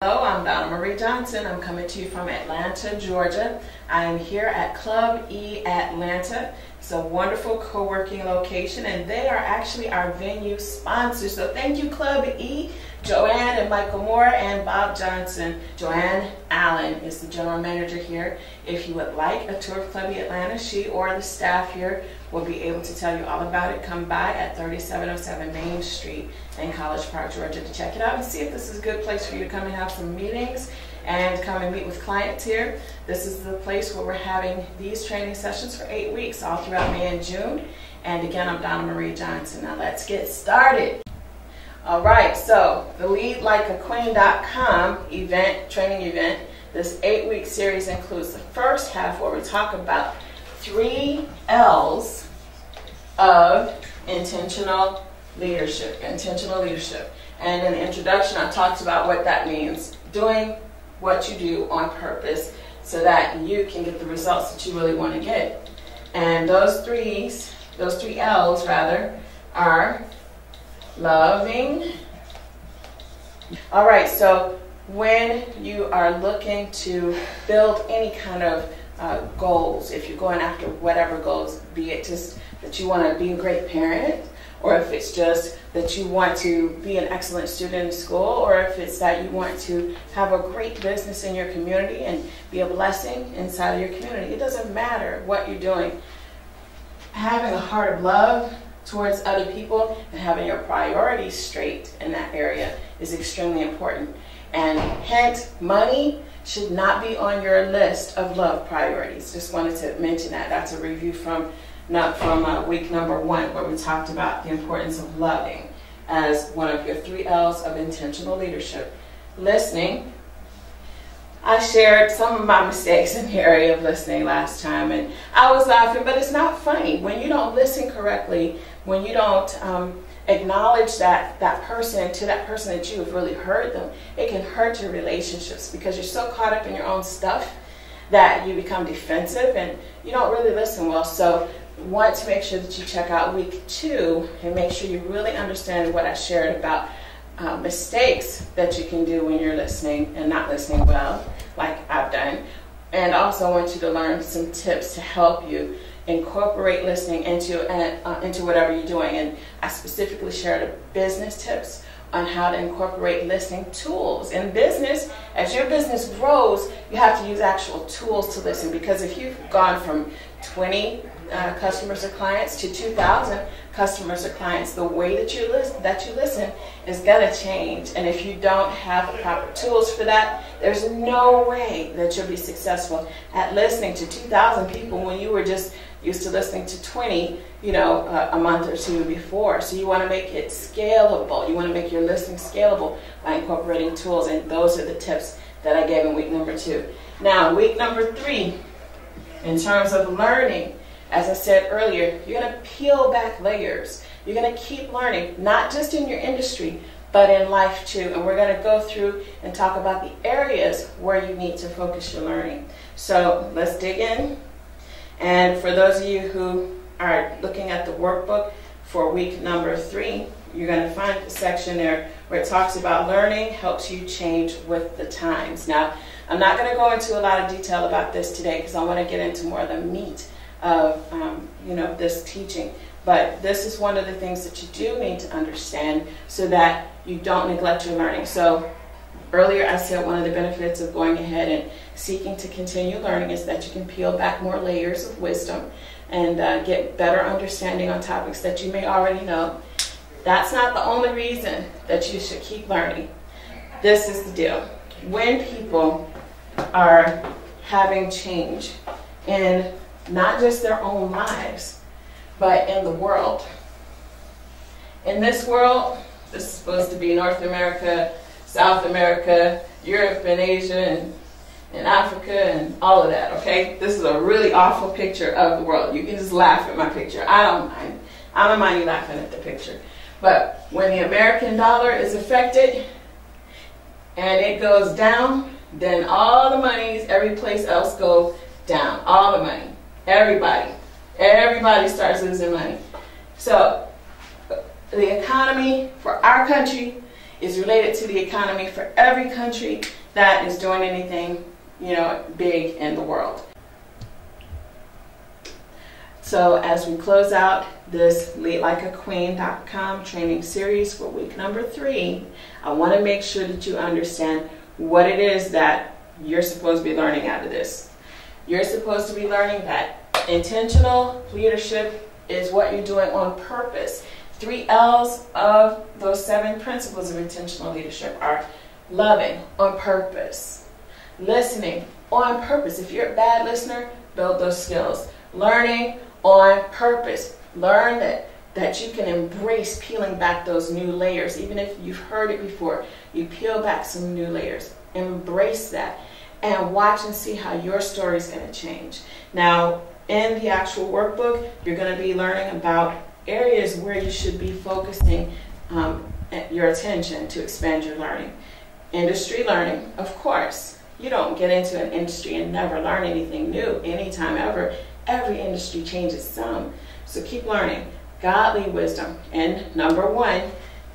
Hello, I'm Donna Marie Johnson. I'm coming to you from Atlanta, Georgia. I am here at Club E Atlanta. It's a wonderful co-working location, and they are actually our venue sponsors. So thank you, Club E, Joanne and Michael Moore, and Bob Johnson. Joanne Allen is the general manager here. If you would like a tour of Club E Atlanta, she or the staff here will be able to tell you all about it. Come by at 3707 Main Street in College Park, Georgia to check it out and see if this is a good place for you to come and have some meetings and come and meet with clients here. This is the place where we're having these training sessions for 8 weeks, all throughout May and June. And again, I'm Donna Marie Johnson. Now let's get started. All right, so the LeadLikeAQueen.com training event, this 8-week series includes the first half where we talk about 3 L's of intentional leadership. And in the introduction, I talked about what that means. Doing what you do on purpose so that you can get the results that you really want to get. And those three L's rather, are loving. All right, so when you are looking to build any kind of goals, if you're going after whatever goals, be it just that you want to be a great parent, or if it's just that you want to be an excellent student in school, or if it's that you want to have a great business in your community and be a blessing inside of your community. It doesn't matter what you're doing. Having a heart of love towards other people and having your priorities straight in that area is extremely important. And hence, money should not be on your list of love priorities. Just wanted to mention that. That's a review from week number 1, where we talked about the importance of loving as one of your 3 L's of intentional leadership. Listening. I shared some of my mistakes in the area of listening last time, and I was laughing, but it's not funny. When you don't listen correctly, when you don't acknowledge that person that you have really heard them, it can hurt your relationships because you're so caught up in your own stuff that you become defensive and you don't really listen well. So want to make sure that you check out week 2 and make sure you really understand what I shared about mistakes that you can do when you're listening and not listening well, like I've done. And also I want you to learn some tips to help you incorporate listening into whatever you're doing. And I specifically shared business tips on how to incorporate listening tools. In business, as your business grows, you have to use actual tools to listen, because if you've gone from 20 customers or clients to 2,000 customers or clients, the way that you listen is going to change. And if you don't have the proper tools for that, there's no way that you'll be successful at listening to 2,000 people when you were just used to listening to 20, a month or 2 before. So you want to make it scalable. You want to make your listening scalable by incorporating tools, and those are the tips that I gave in week number 2. Now, week number 3, in terms of learning, as I said earlier, you're going to peel back layers. You're going to keep learning, not just in your industry, but in life too. And we're going to go through and talk about the areas where you need to focus your learning. So let's dig in. And for those of you who are looking at the workbook for week number 3, you're going to find a section there where it talks about learning helps you change with the times. Now, I'm not going to go into a lot of detail about this today because I want to get into more of the meat of this teaching. But this is one of the things that you do need to understand so that you don't neglect your learning. So earlier I said one of the benefits of going ahead and seeking to continue learning is that you can peel back more layers of wisdom and get better understanding on topics that you may already know. That's not the only reason that you should keep learning. This is the deal. When people are having change in not just their own lives, but in the world. In this world, this is supposed to be North America, South America, Europe and Asia and Africa and all of that, okay? This is a really awful picture of the world. You can just laugh at my picture. I don't mind. I don't mind you laughing at the picture. But when the American dollar is affected and it goes down, then all the monies, every place else goes down. All the money. Everybody starts losing money. So the economy for our country is related to the economy for every country that is doing anything, big in the world. So as we close out this LeadLikeAQueen.com training series for week number 3, I want to make sure that you understand what it is that you're supposed to be learning out of this. You're supposed to be learning that intentional leadership is what you're doing on purpose. 3 L's of those 7 principles of intentional leadership are loving on purpose, listening on purpose. If you're a bad listener, build those skills. Learning on purpose. Learn that you can embrace peeling back those new layers. Even if you've heard it before, you peel back some new layers. Embrace that and watch and see how your story is going to change. Now, in the actual workbook, you're going to be learning about areas where you should be focusing your attention to expand your learning. Industry learning, of course. You don't get into an industry and never learn anything new anytime ever. Every industry changes some. So keep learning. Godly wisdom. And number 1,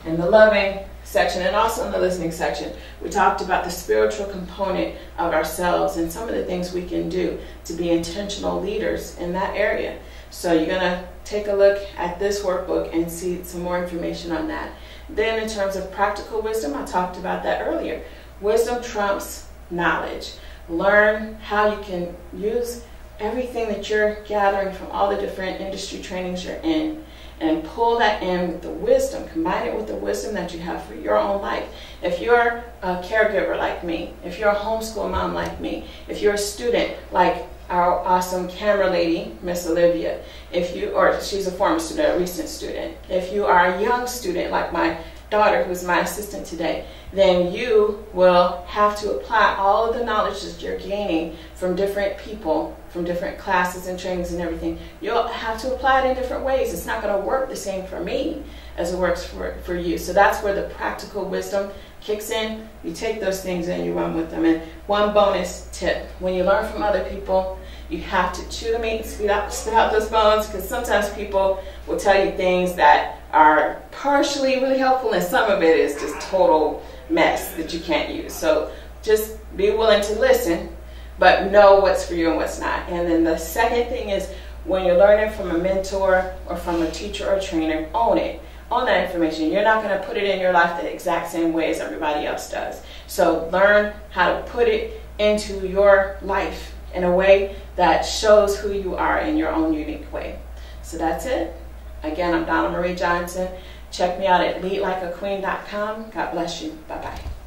in the loving section and also in the listening section, we talked about the spiritual component of ourselves and some of the things we can do to be intentional leaders in that area. So you're going to take a look at this workbook and see some more information on that. Then in terms of practical wisdom, I talked about that earlier. Wisdom trumps knowledge. Learn how you can use everything that you're gathering from all the different industry trainings you're in and pull that in with the wisdom. Combine it with the wisdom that you have for your own life. If you're a caregiver like me, if you're a homeschool mom like me, if you're a student like our awesome camera lady, Miss Olivia, or she's a former student, a recent student. If you are a young student like my daughter, who's my assistant today, then you will have to apply all of the knowledge that you're gaining from different people, from different classes and trainings and everything. You'll have to apply it in different ways. It's not going to work the same for me as it works for you. So that's where the practical wisdom kicks in. You take those things and you run with them. And one bonus tip, when you learn from other people, you have to chew the meat and spit out those bones, because sometimes people will tell you things that are partially really helpful and some of it is just total mess that you can't use. So just be willing to listen, but know what's for you and what's not. And then the second thing is, when you're learning from a mentor or from a teacher or trainer, own it. Own that information. You're not going to put it in your life the exact same way as everybody else does. So learn how to put it into your life in a way that shows who you are in your own unique way. So that's it. Again, I'm Donna Marie Johnson. Check me out at LeadLikeAQueen.com. God bless you. Bye-bye.